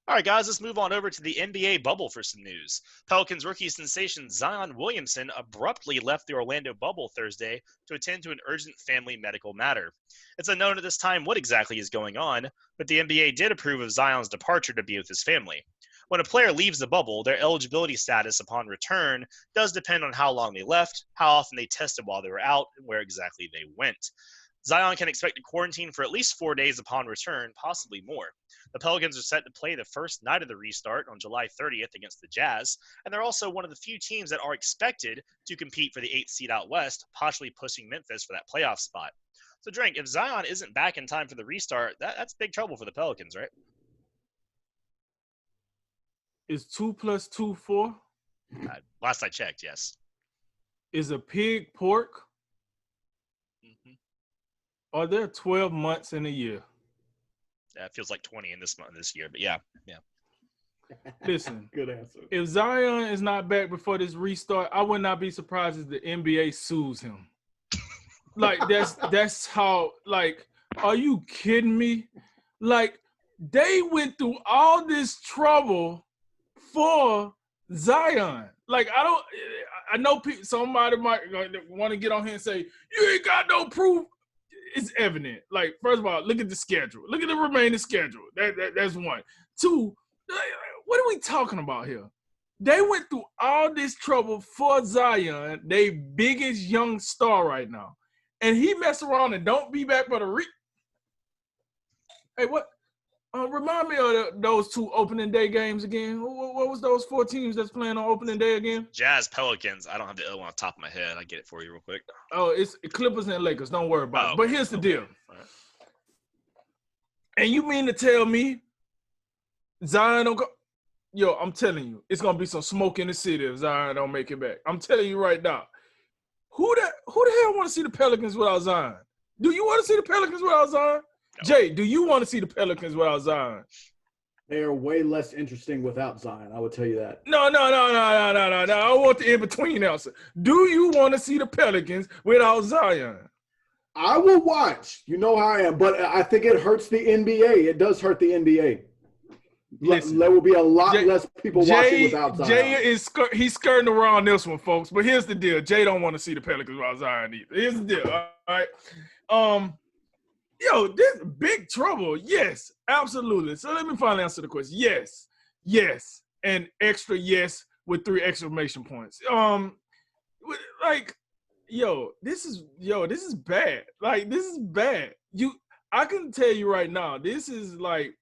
All right, guys, let's move on over to the NBA bubble for some news. Pelicans rookie sensation Zion Williamson abruptly left the Orlando bubble Thursday to attend to an urgent family medical matter. It's unknown at this time what exactly is going on, but the NBA did approve of Zion's departure to be with his family. When a player leaves the bubble, their eligibility status upon return does depend on how long they left, how often they tested while they were out, and where exactly they went. Zion can expect to quarantine for at least 4 days upon return, possibly more. The Pelicans are set to play the first night of the restart on July 30th against the Jazz, and they're also one of the few teams that are expected to compete for the 8th seed out west, possibly pushing Memphis for that playoff spot. So, Drink, if Zion isn't back in time for the restart, that's big trouble for the Pelicans, right? Is 2 + 2 4? Last I checked, yes. Is a pig pork? Mm-hmm. Are there 12 months in a year? It feels like 20 in this year, but yeah. Listen, good answer. If Zion is not back before this restart, I would not be surprised if the NBA sues him. Like that's how. Like, are you kidding me? Like, they went through all this trouble for Zion. Like, I know somebody might want to get on here and say you ain't got no proof. It's evident. Like, first of all, look at the schedule. Look at the remaining schedule. That's one. Two, what are we talking about here? They went through all this trouble for Zion, their biggest young star right now. And he messed around and don't be back for the Hey, what? Remind me of those 2 opening day games again. What was those 4 teams that's playing on opening day again? Jazz, Pelicans. I don't have the other one on top of my head. I get it for you real quick. Oh, it's Clippers and Lakers. Don't worry about it. But here's the deal. Right. And you mean to tell me Zion don't go? Yo, I'm telling you, it's gonna be some smoke in the city if Zion don't make it back. I'm telling you right now. Who the hell want to see the Pelicans without Zion? Do you want to see the Pelicans without Zion? No. Jay, do you want to see the Pelicans without Zion? They are way less interesting without Zion. I would tell you that. No. I want the in-between answer. Do you want to see the Pelicans without Zion? I will watch. You know how I am. But I think it hurts the NBA. It does hurt the NBA. Listen, there will be a lot less people watching without Zion. Jay he's skirting around this one, folks. But here's the deal. Jay don't want to see the Pelicans without Zion either. Here's the deal. All right. Yo, this big trouble. Yes, absolutely. So let me finally answer the question. Yes, and extra yes with 3 exclamation points. Like, this is bad. Like, this is bad. I can tell you right now, this is like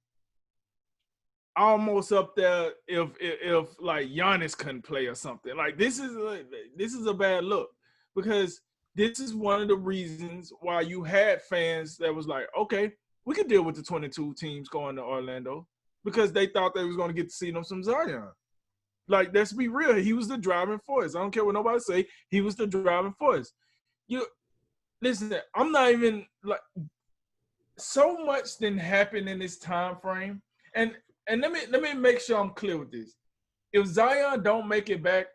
almost up there if like Giannis couldn't play or something. Like, this is a bad look, because this is one of the reasons why you had fans that was like, okay, we can deal with the 22 teams going to Orlando, because they thought they was going to get to see them some Zion. Like, let's be real. He was the driving force. I don't care what nobody say. He was the driving force. Listen, I'm not even like, so much didn't happen in this time frame. And let me make sure I'm clear with this. If Zion don't make it back,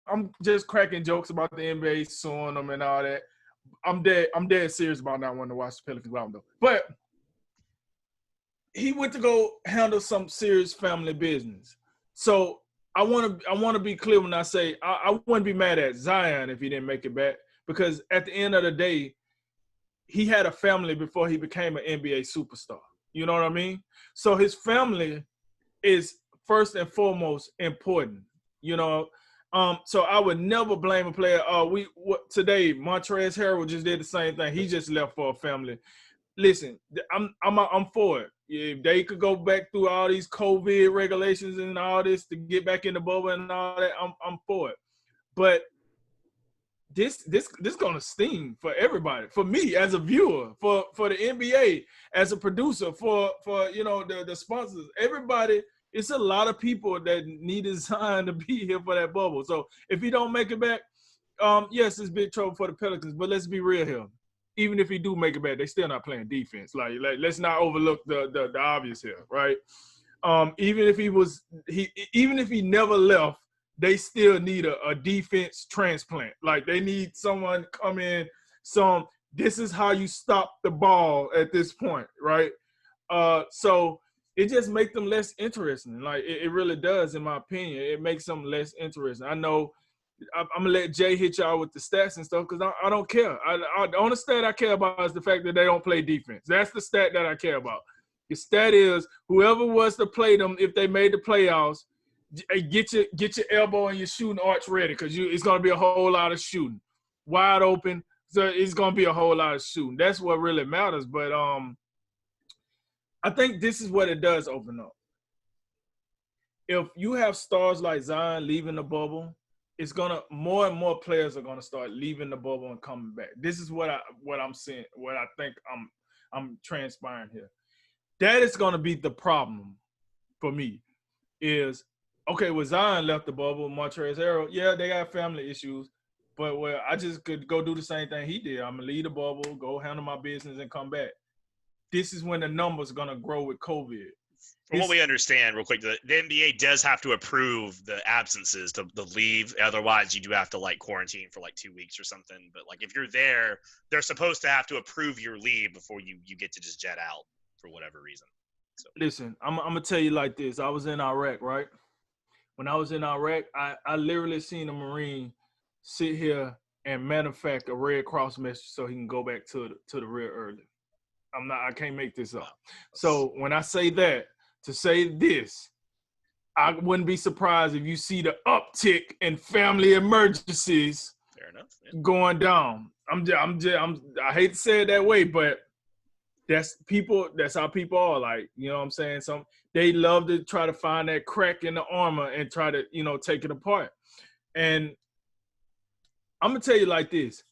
I'm just cracking jokes about the NBA suing them and all that. I'm dead serious about not wanting to watch the Pelicans album though. But he went to go handle some serious family business. So I want to be clear when I say I wouldn't be mad at Zion if he didn't make it back, because at the end of the day, he had a family before he became an NBA superstar. You know what I mean? So his family is first and foremost important. You know. So I would never blame a player. Today Montrezl Harrell just did the same thing. He just left for a family. Listen, I'm for it. If they could go back through all these COVID regulations and all this to get back in the bubble and all that, I'm for it. But this gonna sting for everybody. For me as a viewer, for the NBA as a producer, for the sponsors, everybody. It's a lot of people that needed Zion to be here for that bubble. So if he don't make it back, yes, it's big trouble for the Pelicans. But let's be real here. Even if he do make it back, they still not playing defense. Like let's not overlook the obvious here, right? Even if he never left, they still need a defense transplant. Like, they need someone to come in. This is how you stop the ball at this point, right? So it just makes them less interesting. Like it really does, in my opinion. It makes them less interesting. I know I'm gonna let Jay hit y'all with the stats and stuff because I don't care. The only stat I care about is the fact that they don't play defense. That's the stat that I care about. The stat is whoever was to play them if they made the playoffs, get your elbow and your shooting arch ready because it's gonna be a whole lot of shooting, wide open. So it's gonna be a whole lot of shooting. That's what really matters. But I think this is what it does open up. If you have stars like Zion leaving the bubble, it's gonna more and more players are gonna start leaving the bubble and coming back. This is what I'm seeing, what I think I'm transpiring here. That is gonna be the problem for me. Is okay, with Zion left the bubble, Montrezl Harrell, yeah, they got family issues, but well, I just could go do the same thing he did. I'm gonna leave the bubble, go handle my business, and come back. This is when the numbers are gonna grow with COVID. From what we understand, real quick, the NBA does have to approve the absences to the leave. Otherwise, you do have to like quarantine for like 2 weeks or something. But like if you're there, they're supposed to have to approve your leave before you get to just jet out for whatever reason. So. Listen, I'm gonna tell you like this. I was in Iraq, right? When I was in Iraq, I literally seen a Marine sit here and manufacture a Red Cross message so he can go back to the rear early. I can't make this up. So when I say that, to say this, I wouldn't be surprised if you see the uptick in family emergencies. Fair enough. Yeah. Going down. I hate to say it that way, but that's how people are. Like, you know what I'm saying? They love to try to find that crack in the armor and try to, take it apart. And I'm gonna tell you like this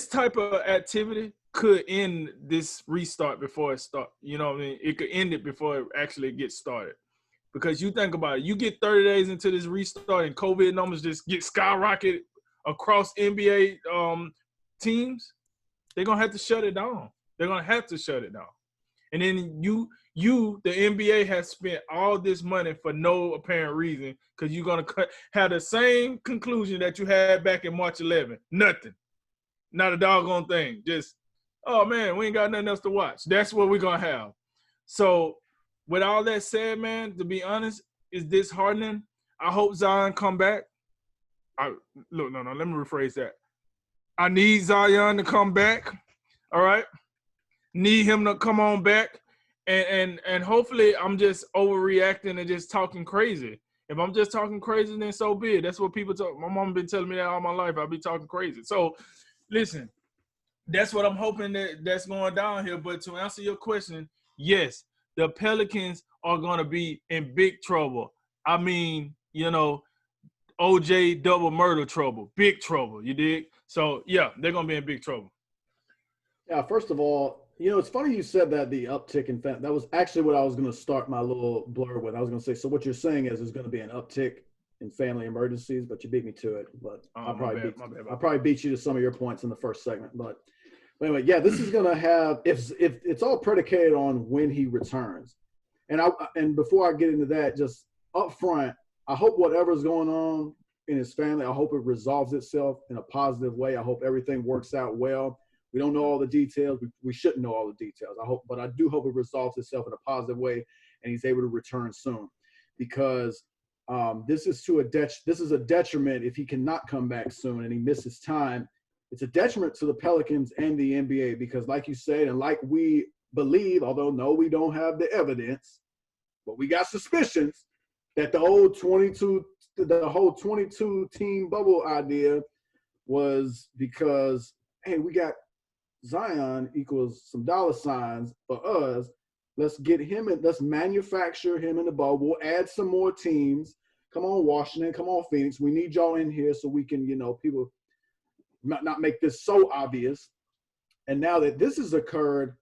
type of activity could end this restart before it starts. You know what I mean? It could end it before it actually gets started. Because you think about it, you get 30 days into this restart and COVID numbers just get skyrocketed across NBA teams, they're going to have to shut it down. They're going to have to shut it down. And then the NBA has spent all this money for no apparent reason because you're going to have the same conclusion that you had back in March 11. Nothing. Not a doggone thing. Just, oh, man, we ain't got nothing else to watch. That's what we're going to have. So with all that said, man, to be honest, it's disheartening. I hope Zion come back. Let me rephrase that. I need Zion to come back, all right? Need him to come on back. And hopefully I'm just overreacting and just talking crazy. If I'm just talking crazy, then so be it. That's what people talk. My mom been telling me that all my life. I'll be talking crazy. So, listen, that's what I'm hoping that's going down here. But to answer your question, yes, the Pelicans are going to be in big trouble. I mean, OJ double murder trouble, big trouble, you dig? So, yeah, they're going to be in big trouble. Yeah, first of all, it's funny you said that the uptick in that was actually what I was going to start my little blur with. I was going to say, so what you're saying is there's going to be an uptick in family emergencies, but you beat me to it. But I'll probably beat you to some of your points in the first segment. But anyway, yeah, this is going to have if it's all predicated on when he returns. And before I get into that, just up front, I hope whatever's going on in his family, I hope it resolves itself in a positive way. I hope everything works out well. We don't know all the details. We shouldn't know all the details. But I do hope it resolves itself in a positive way, and he's able to return soon, because this is a detriment if he cannot come back soon and he misses time. It's a detriment to the Pelicans and the NBA because, like you said, and like we believe, although no, we don't have the evidence, but we got suspicions that the whole 22 team bubble idea was because, hey, we got Zion equals some dollar signs for us. Let's get him and let's manufacture him in the bubble. We'll add some more teams. Come on, Washington. Come on, Phoenix. We need y'all in here so we can, people not make this so obvious. And now that this has occurred,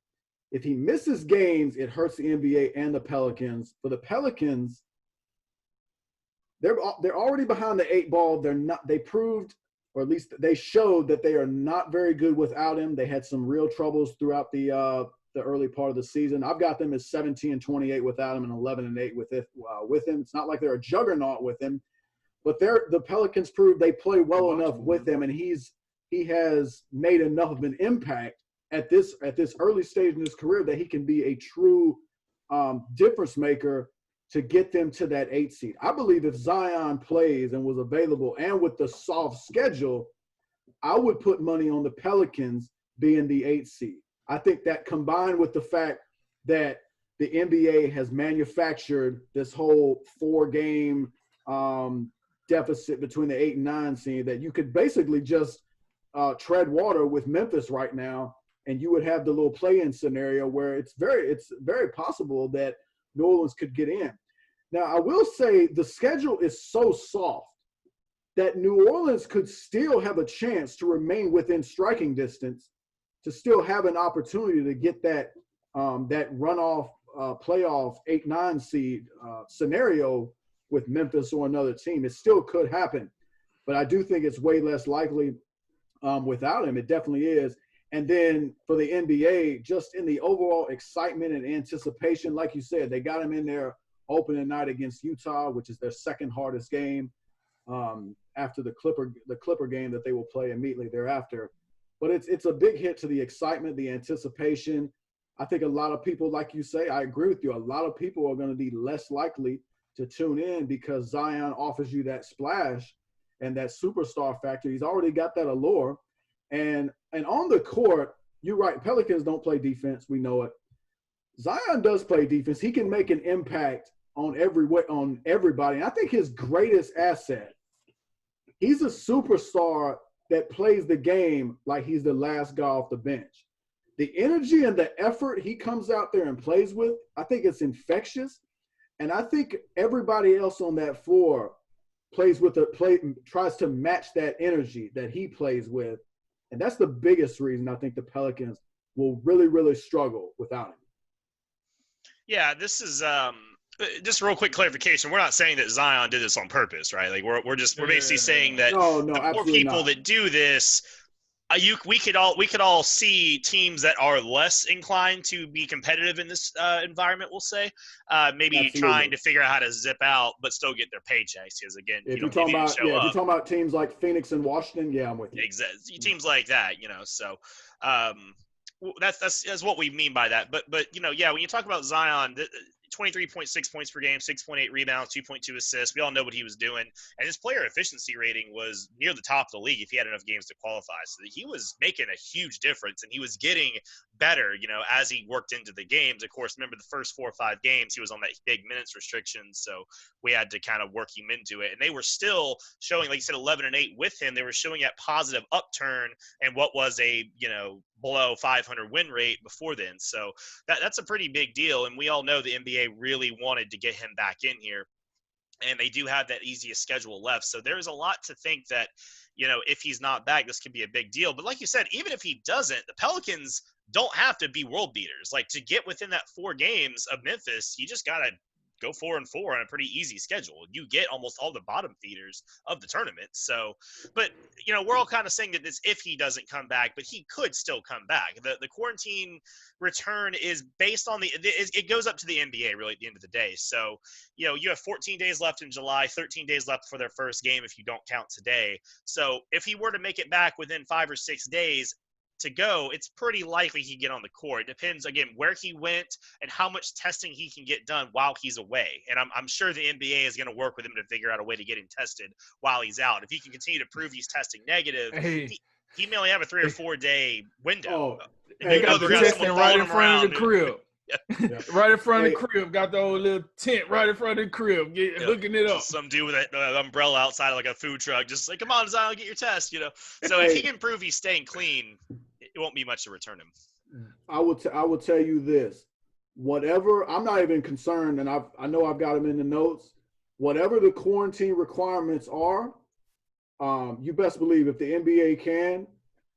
if he misses games, it hurts the NBA and the Pelicans. For the Pelicans, they're already behind the 8 ball. They proved, or at least they showed, that they are not very good without him. They had some real troubles throughout the early part of the season. I've got them as 17-28 without him and 11-8 with him. It's not like they're a juggernaut with him, but the Pelicans proved they play well enough with him, and he has made enough of an impact at this early stage in his career that he can be a true difference maker to get them to that 8 seed. I believe if Zion plays and was available and with the soft schedule, I would put money on the Pelicans being the 8 seed. I think that combined with the fact that the NBA has manufactured this whole 4-game deficit between the 8 and 9 seed, that you could basically just tread water with Memphis right now, and you would have the little play-in scenario where it's very possible that New Orleans could get in. Now, I will say the schedule is so soft that New Orleans could still have a chance to remain within striking distance, to still have an opportunity to get that runoff playoff 8-9 seed scenario with Memphis or another team. It still could happen, but I do think it's way less likely without him. It definitely is. And then for the NBA, just in the overall excitement and anticipation, like you said, they got him in there opening night against Utah, which is their second hardest game after the Clipper game that they will play immediately thereafter. But it's a big hit to the excitement, the anticipation. I think a lot of people, like you say, I agree with you, a lot of people are going to be less likely to tune in because Zion offers you that splash and that superstar factor. He's already got that allure. And on the court, you're right, Pelicans don't play defense. We know it. Zion does play defense. He can make an impact on everybody. And I think his greatest asset, he's a superstar that plays the game like he's the last guy off the bench. The energy and the effort he comes out there and plays with, I think it's infectious. And I think everybody else on that floor tries to match that energy that he plays with. And that's the biggest reason I think the Pelicans will really, really struggle without him. Yeah, this is just a real quick clarification. We're not saying that Zion did this on purpose, right? Like we're basically saying that the poor people that do this, we could all see teams that are less inclined to be competitive in this environment. We'll say maybe Absolutely. Trying to figure out how to zip out but still get their paychecks. Because again, if you're talking about teams like Phoenix and Washington, yeah, I'm with you. Exactly, teams like that, So that's what we mean by that. But when you talk about Zion, 23.6 points per game, 6.8 rebounds, 2.2 assists. We all know what he was doing. And his player efficiency rating was near the top of the league if he had enough games to qualify. So he was making a huge difference, and he was getting better, as he worked into the games. Of course, remember the first 4 or 5 games, he was on that big minutes restriction, so we had to kind of work him into it. And they were still showing, like you said, 11-8 with him. They were showing that positive upturn and what was a, below 500 win rate before then. So that's a pretty big deal. And we all know the NBA really wanted to get him back in here. And they do have that easiest schedule left. So there's a lot to think that, if he's not back, this could be a big deal. But like you said, even if he doesn't, the Pelicans don't have to be world beaters. Like, to get within that 4 games of Memphis, you just got to go 4-4 on a pretty easy schedule. You get almost all the bottom feeders of the tournament. So, but we're all kind of saying that this if he doesn't come back, but he could still come back. The quarantine return is based on it goes up to the NBA really at the end of the day. So, you have 14 days left in July, 13 days left for their first game if you don't count today. So if he were to make it back within 5 or 6 days to go, it's pretty likely he'd get on the court. It depends, again, where he went and how much testing he can get done while he's away. And I'm sure the NBA is going to work with him to figure out a way to get him tested while he's out. If he can continue to prove he's testing negative, he may only have a 3 or 4 day window. They got the testing right in front of the crib. Yeah. Right in front of the crib. Got the old little tent right in front of the crib. Hooking it up. Some dude with an umbrella outside of like a food truck. Just like, come on, Zion, get your test, So if he can prove he's staying clean, it won't be much to return him. I will tell you this. Whatever, I'm not even concerned, and I know I've got them in the notes. Whatever the quarantine requirements are, you best believe if the NBA can,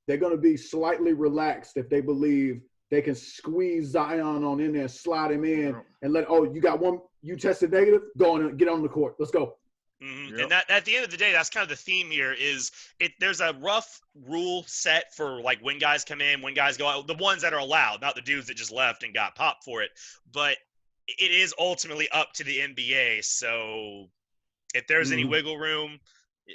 they're going to be slightly relaxed if they believe they can squeeze Zion on in there, slide him in, and you got one, you tested negative, go on and get on the court. Let's go. Mm-hmm. Yep. And that at the end of the day, that's kind of the theme here is there's a rough rule set for like when guys come in, when guys go out, the ones that are allowed, not the dudes that just left and got popped for it. But it is ultimately up to the NBA. So if there's any wiggle room,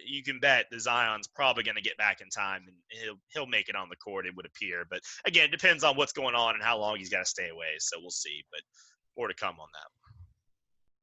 you can bet the Zion's probably going to get back in time and he'll make it on the court, it would appear. But again, it depends on what's going on and how long he's got to stay away. So we'll see. But More to come on that.